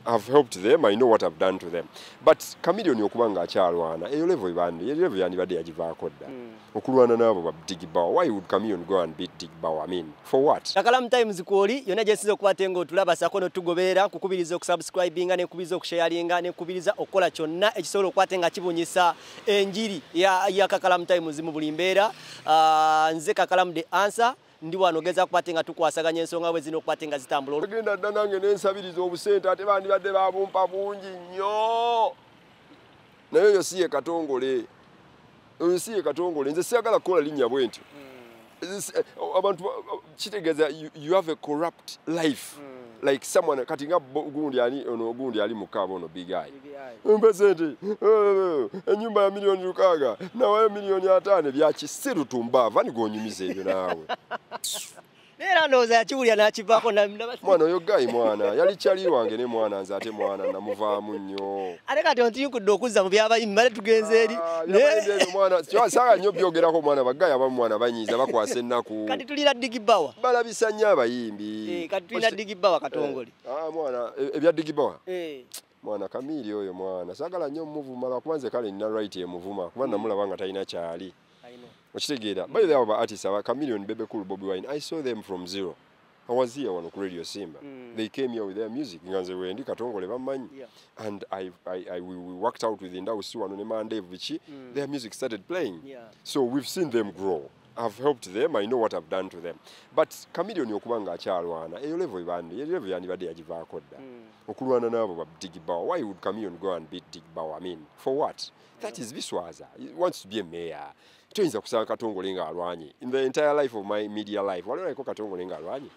I've helped them. I know what I've done to them. But Chameleon okubanga akyalwana eyo level ibandi eyo level yanibadde yagivaako dda okulwana n'abo ba Digibao. Why would Chameleon go and beat Digibao? I mean, for what? Kakalam Times kwoli yonna gye nsinza okukwata ngo tulaba sako n'otugoberera kukubiriza okusubscribinga n'ekubiriza okusharinga n'ekubiriza okukola kyonna ekisobola okukwata nga kibunyisa enjiri ya Kakalam Times mu buli mbeera. Nze Kakalam the answer ndi wanogeza kukwata nga tukwasaganya ensonga bwe zino okukwata nga zitambula. Ogenda dda nange n'ensabiriza obusente ate bandibadde babumpa bungi nnyo. Naye yo si ye Katongole. Oyo si ye Katongole. Nze siyagala kukola linnya bwe ntyo. Abantu kitegeeza you have a corrupt life. Like someone kati nga gundi ali mukabo ono big eye. Mpesente enyumba ya milioni 6 nawe milioni 5 bya kisiru tumbava ni gonyumize ebyo nawe. Era ndoza yakiwulya n'akivako mwana oyo gayi mwana yali kyali wange ne mwana nze ate mwana namuvaamu nnyo. Ate kati ontiyukudde okuzza mu byabayimbi bale tugenze eri. Mwana saaga nnyo byogerako mwana bagayi abamu mwana banyiiza bakwasa ennaku. Kati tulira Digibao. Balabisa nnyo abayimbi. Kati tulira Digibao Katongole. Mwana ebya Digibao. Mwana Kamili oyo mwana saagala nnyo muvuma lwakubanze kale nina right emuvuma kuba namulaba nga talina kyali. Ochitegeera by the other artists Chameleon, Bebe Cool, Bobby Wine, I saw them from zero. I was here on Radio Simba. They came here with their music nganze wendi Katongole bamanyi. And we worked out with Ndawusi wano ne Mande Vichi. Their music started playing. So we've seen them grow. I've helped them. I know what I've done to them. But Chameleon okubanga akyalwana eyo level ibandi eyo level yanibadde yagivaako dda okulwana n'abo ba Digibao. Why would Chameleon go and beat Digibao? I mean, for what? That is Biswaza. He wants to be a mayor. Toyinza kusanga Katongole nga alwanyi. In the entire life of my media life, waleko Katongole nga alwanyi.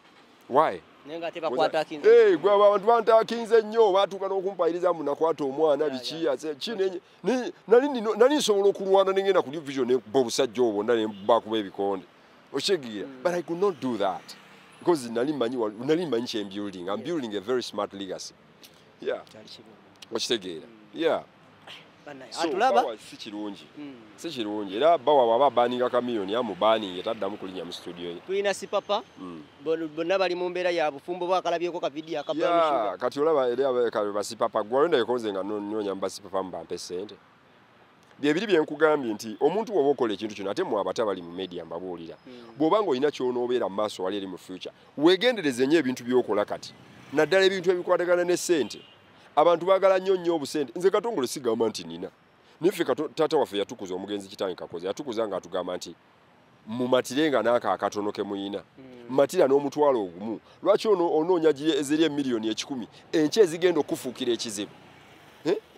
Why? Nenga teba kwata kinze. Gwe abantu banta kinze nnyo batuka n'okumpayiriza mu nakwata omwana biki ase kine nani nsobola okulwana n'engenda ku vision ne bobusajja obwo ndane bakuba ebikonde. Oshegira. But I could not do that. Because nali manyi building. I'm building a very smart legacy. Yeah. Oshegira. Yeah. Atulaba si kirungi era bawa baba baninga Chameleon ya mubani yataddamu kulinya mu studio ye tuina sipapa bonna bali mu mbeera ya bufumbo bakalabyeko ka video akabya kati olaba era basipapa gwalenda yekonze nga nyonya mbasipapa mbampe sente byebiri byenkugambye nti omuntu woba okola ekintu kino ate mu abata bali mu media mbabuulira bw'obanga olina ky'onoobeera mu maaso wali eri mu future weegendereze nnyo ebintu by'okola kati naddala ebintu ebikwatagana ne sente. Abantu bagala nnyo obusente. Nze Katongole sigamba nti nina. Nife tata waffe yatukuza omugenzi kitangi kakoze. Yatukuza nga atugamba nti mumatirenga n'aka akatono ke muyina. Matira n'omutwalo ogumu. Lwaki onoonya ezeri emiliyoni 10 enche ezigenda okufuukira ekizibu.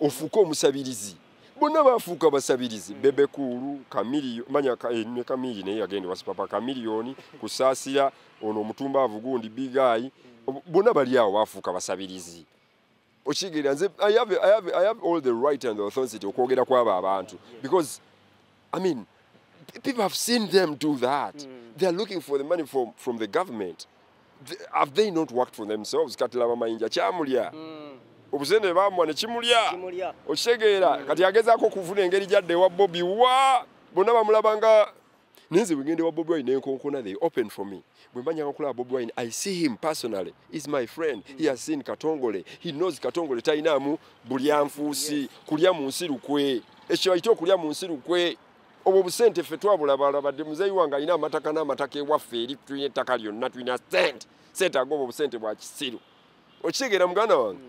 Ofuuka omusabirizi. Bonna bafuuka basabirizi. Bebe Cool, Chameleon, manya ne Chameleon naye yagenda wasipapa Chameleon kusaasira ono omutumba avugundi big eye. Bonna bali awo bafuuka basabirizi. I have all the right and the authority okwogera kw'abo abantu because I mean people have seen them do that. They are looking for the money from the government. Have they not worked for themselves? Katilaba mayinja kyamulya obusente bamwa ne kimulya okitegeera kati agezaako kufuna engeri jadde wa Bobby wa bonna bamulabanga ninze wegende wa Bobby Wine enkonkona they open for me. Bwembanya nkulaba Bobby Wine, I see him personally. He's my friend. He has seen Katongole. He knows Katongole tainamu bulyanfuusi kulya mu nsi lukwe. Ekyo ayita okulya mu nsi lukwe. Obwo busente ffe twabulabadde muzeeyi wange alina amataka n'amataka ewaffe eri tulina ettaka lyonna tulina sente ag'obwo busente bwa kisiru. Okitegeera muganda wange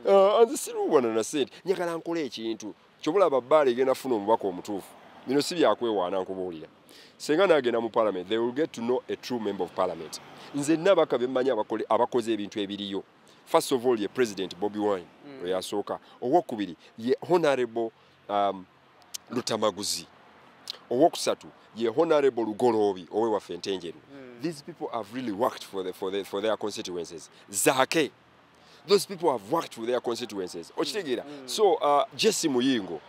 nze siruubwana na sente njagala nkole ekintu kyobulaba bbaala egenda funa omubaka omutuufu. Bino si byakwewaana nkubuulira. Senga nagenda mu parliament, they will get to know a true member of parliament. Nze nabaka bemanya abakoze ebintu ebiriyo. First of all, ye President Bobby Wine, oyasooka. Owokubiri, ye Honorable Lutamaguzi. Owokusatu, ye Honorable Lugoloobi, owe waffe Ntenjeru. These people have really worked for their constituencies. Zake, those people have worked for their constituencies. Okitegeera. So, Jesse Muyingo,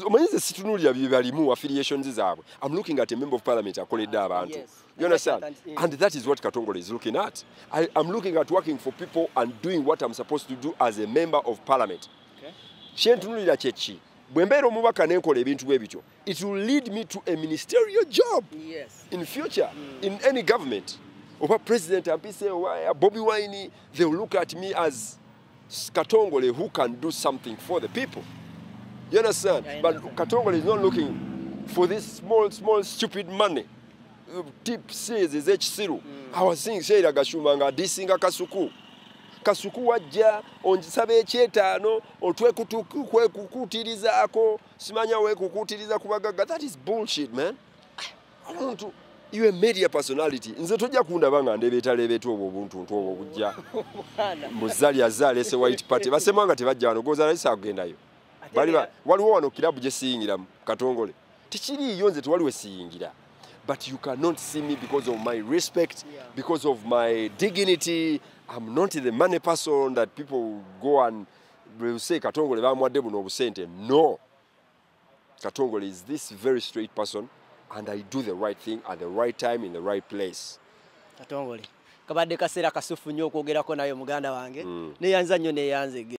omanyize situnulira byebalimu affiliations zaabwe. I'm looking at a member of parliament akoledde abantu. You understand? And that is what Katongole is looking at. I'm looking at working for people and doing what I'm supposed to do as a member of parliament. Kyentunulira kyeki. Bwembeera omubaka nenkola ebintu bwe bityo, it will lead me to a ministerial job in future in any government. Oba President Ampise or Bobby Wine, they will look at me as Katongole who can do something for the people. You understand? Yeah, but Katongole is not looking for this small stupid money. Tip says is H0. I was seeing Sheila Gashumanga disinga Kasuku. Kasuku wajja onjisabe ekyetaano otwe kukutirizaako simanya we kukutiriza kubagaga. That is bullshit, man. I want to you a media personality nze tojja kundaba nga ndebeetalebeeta obwo obuntu obwo bujja muzali azaale se white party basemanga tebajja wano goza nalisa agendayo waliwo wano kilabu gye siyingira Katongole tekiriiyo nze tewaliwe siyingira. But you cannot see me because of my respect, because of my dignity. I'm not the money person that people go and will say Katongole bamwadde buno obusente. No. Katongole is this very straight person, and I do the right thing at the right time in the right place. Katongole kabadde kaseera kasufu nnyo okwogerako nayo muganda wange neyanza nnyo neyanze